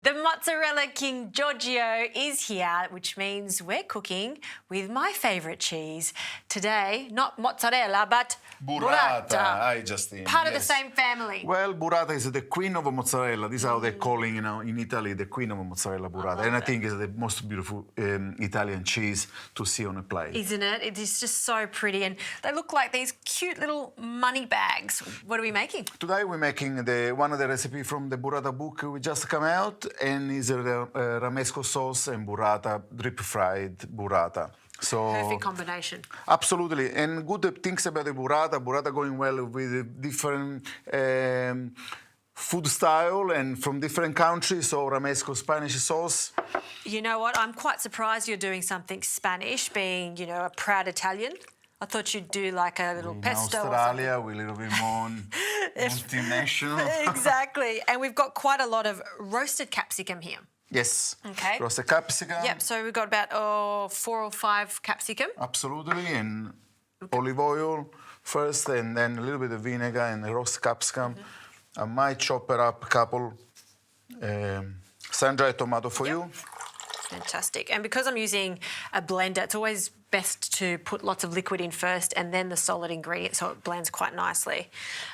The mozzarella king Giorgio is here, which means we're cooking with my favourite cheese. Today, not mozzarella, but burrata. Hi, Justine. Part of the same family. Well, burrata is the queen of mozzarella. This is how they're calling, in Italy, the queen of mozzarella burrata. And I think it's the most beautiful Italian cheese to see on a plate. Isn't it? It is just so pretty. And they look like these cute little money bags. What are we making? Today we're making one of the recipes from the burrata book we just come out, and is a Romesco sauce and burrata, drip fried burrata. So perfect combination. Absolutely, and good things about the burrata going well with different food style and from different countries. So Romesco Spanish sauce. You know what? I'm quite surprised you're doing something Spanish, being a proud Italian. I thought you'd do like a little pesto. In Australia, we're a little bit more multinational. Exactly. And we've got quite a lot of roasted capsicum here. Yes. Okay. Roasted capsicum. Yep. So we've got about 4 or 5 capsicum. Absolutely. And olive oil first, and then a little bit of vinegar and the roast capsicum. I might chop it up a couple sun-dried tomato for you. Fantastic. And because I'm using a blender, it's always best to put lots of liquid in first and then the solid ingredient so it blends quite nicely.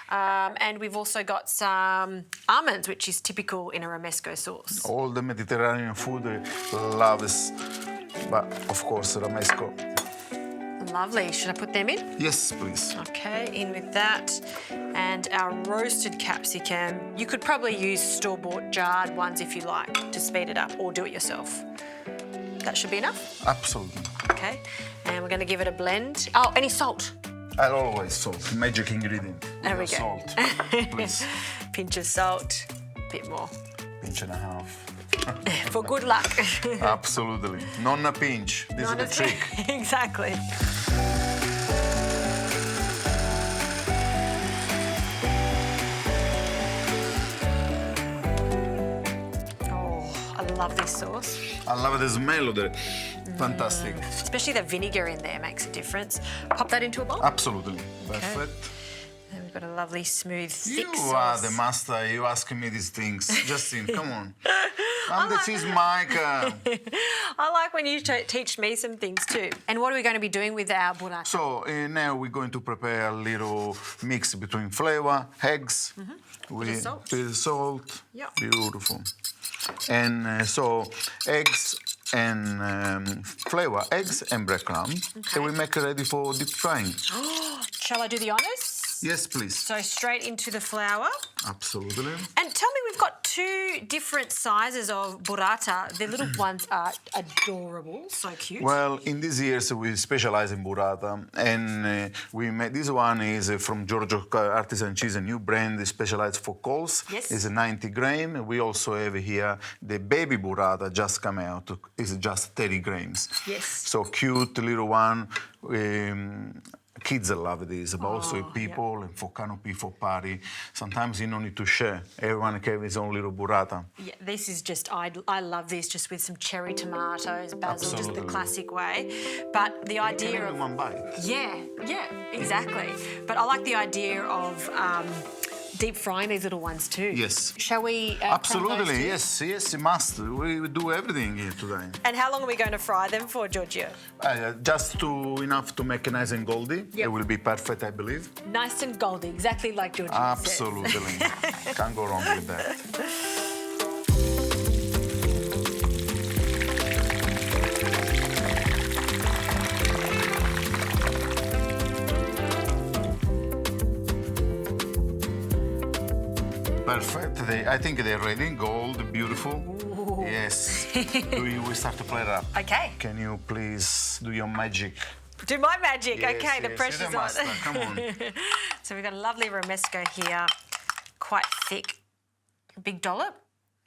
And we've also got some almonds, which is typical in a Romesco sauce. All the Mediterranean food love this, but of course Romesco. Lovely. Should I put them in? Yes, please. Okay, in with that. And our roasted capsicum. You could probably use store-bought jarred ones if you like to speed it up, or do it yourself. That should be enough? Absolutely. Okay, and we're going to give it a blend. Oh, any salt? I always salt, magic ingredient. There we go. Salt, please. Pinch of salt, a bit more. Pinch and a half. For good luck. Absolutely. Not a pinch. This is the trick. Exactly. Oh, I love this sauce. I love the smell of it. Fantastic. Especially the vinegar in there makes a difference. Pop that into a bowl. Absolutely. Perfect. And we've got a lovely, smooth, thick You sauce. are the master. You asking me these things. Justine, come on. I'm the cheese maker. I like when you teach me some things too. And what are we going to be doing with our burrata? So now we're going to prepare a little mix between flavor, eggs, with salt. salt. Yeah. Beautiful. And so eggs and flavor, eggs and breadcrumbs. Okay. And we make it ready for deep frying. Shall I do the honours? Yes, please. So straight into the flour. Absolutely. And tell me, we've got 2 different sizes of burrata. The little ones are adorable, so cute. Well, in these years we specialize in burrata, and we made this one is from Giorgio Artisan Cheese, a new brand specialized for coals. Yes. It's a 90 gram. We also have here the baby burrata just come out. It's just 30 grams. Yes. So cute little one. Kids love this, but also people and for canopy, for party. Sometimes you don't need to share. Everyone can have his own little burrata. Yeah, this is just, I love this just with some cherry tomatoes, basil, just the classic way. But the idea of... one bite. Yeah, exactly. But I like the idea of deep frying these little ones too. Yes. Shall we? Absolutely, yes, you must. We do everything here today. And how long are we going to fry them for, Giorgio? Just enough to make it nice and goldy. Yep. It will be perfect, I believe. Nice and goldy, exactly like Giorgio Absolutely. says. Can't go wrong with that. Perfect. I think they're ready. Gold, beautiful. Ooh. Yes. We start to play it up. Okay. Can you please do your magic? Do my magic. Yes, okay, the yes. pressure's You're the on. master. Come on. So we've got a lovely Romesco here, quite thick. A big dollop.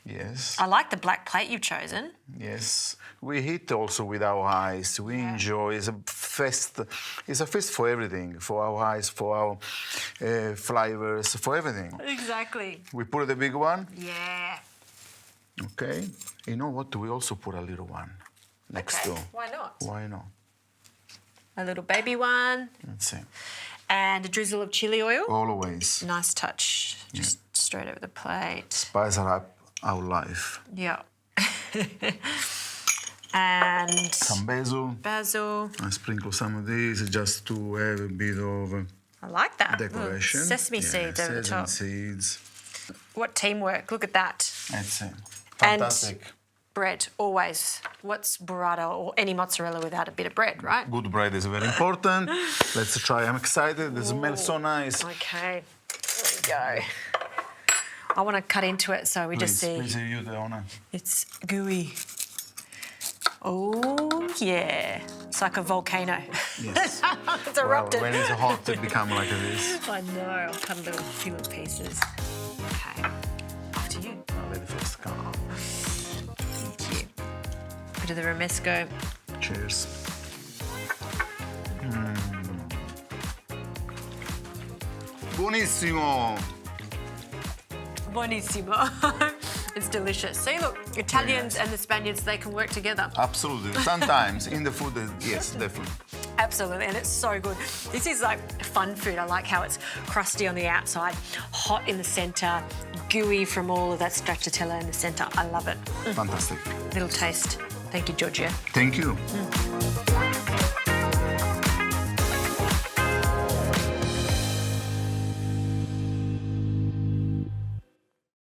Yes. I like the black plate you've chosen. Yes. We eat also with our eyes. We enjoy. It's a fest. It's a feast for everything. For our eyes, for our flavors, for everything. Exactly. We put the big one. Yeah. Okay. You know what? We also put a little one next door. Why not? Why not? A little baby one. Let's see. And a drizzle of chili oil. Always. Nice touch. Just straight over the plate. Spice it up our life. Yeah. And Some basil. basil. I sprinkle some of these just to have a bit of I like that. decoration. Sesame seeds over the sesame top. seeds. What teamwork. Look at that. That's it. And Fantastic. bread, always. What's burrata or any mozzarella without a bit of bread, right? Good bread is very important. Let's try. I'm excited. The smell is so nice. Okay, there we go. I want to cut into it so we just see Please, you the honor. it's gooey. Oh, yeah. It's like a volcano. Yes. It's erupted. When it's hot, it becomes like this. I know. I'll cut a few little pieces. Okay. After you. I'll let the first come out. Thank you. Bit of the Romesco. Cheers. Buonissimo. Buonissimo. It's delicious. See, look, Italians and the Spaniards, they can work together. Absolutely. Sometimes in the food, yes, definitely. Absolutely, and it's so good. This is like fun food. I like how it's crusty on the outside, hot in the centre, gooey from all of that stracciatella in the centre. I love it. Fantastic. Little taste. Thank you, Giorgio. Thank you.